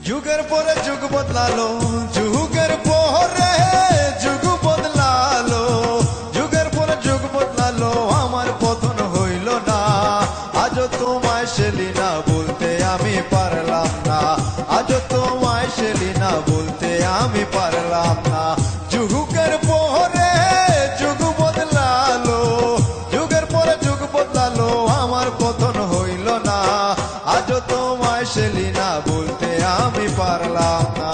যুগের পরে যুগ বদলালো, যুগের পরে যুগ বদলালো, যুগের পরে যুগ বদলালো, আমার পতন হইল না। আজও তোমায় সেলিনা বলতে আমি পারলাম না, আজও তোমায় সেলিনা বলতে আমি পারলাম না। যুগের পরে যুগ বদলালো, যুগের পরে যুগ বদলালো, আমার পতন হইল না। আজও তোমায় সেলিনা বলতে আমি পারলাম না।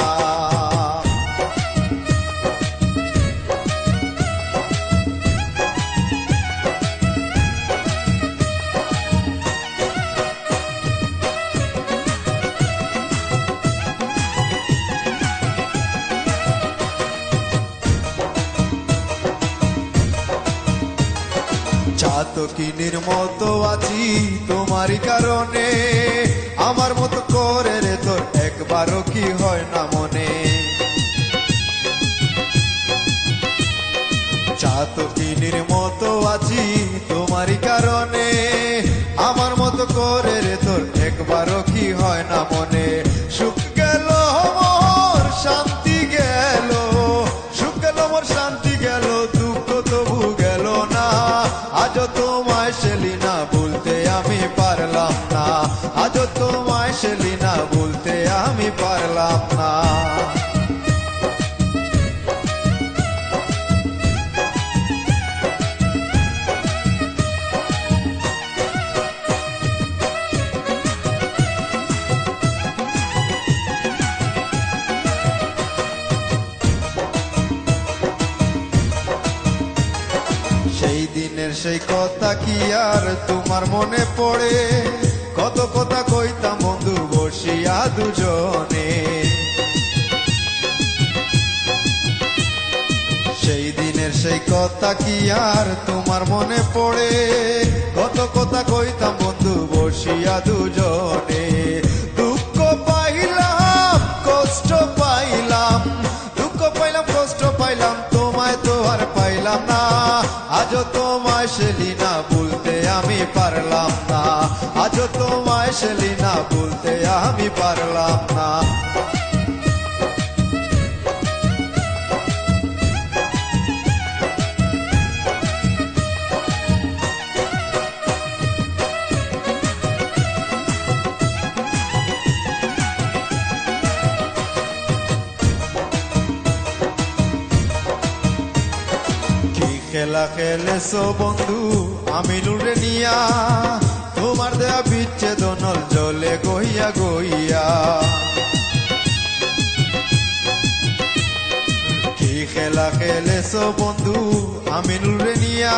চাতকিনীর মতো আছি তোমারই কারণে, আমার মতো করে রে তোর একবারও কি হয় না মনে। চাতকিনীর মতো আছি তোমারই কারণে, আমার মতো করে রে তোর একবারও কি হয় না মনে। সুখ গেল মোর শান্তি গেল, সুখ গেল মোর শান্তি গেল, দুঃখ তবু গেল না। আজও তোমায় সেলিনা বলতে আমি পারলাম না, আজও তোমায় সেলিনা বলতে আমি পারলাম না। সেই দিনের সেই কথা কি আর তোমার মনে পড়ে, কত কথা কইতাম বন্ধু বসিয়া দুজনে। সেই দিনের সেই কথা কি আর তোমার মনে পড়ে, কত কথা কইতাম বন্ধু বসিয়া দুজনে। দুঃখ পাইলাম কষ্ট পাইলাম, দুঃখ পাইলাম কষ্ট পাইলাম, তোমায় তো আর পাইলাম না। আজও তোমায় সেলিনা বলতে আমি পারলাম না, আজও তোমায় সেলিনা বলতে আমি পারলাম না। খেলা খেলেছো বন্ধু আমিনুরে নিয়া, তোমার দেয়া বিচ্ছেদনল জলে গইয়া গইয়া। কি খেলা খেলেছো বন্ধু আমিনুরে নিয়া,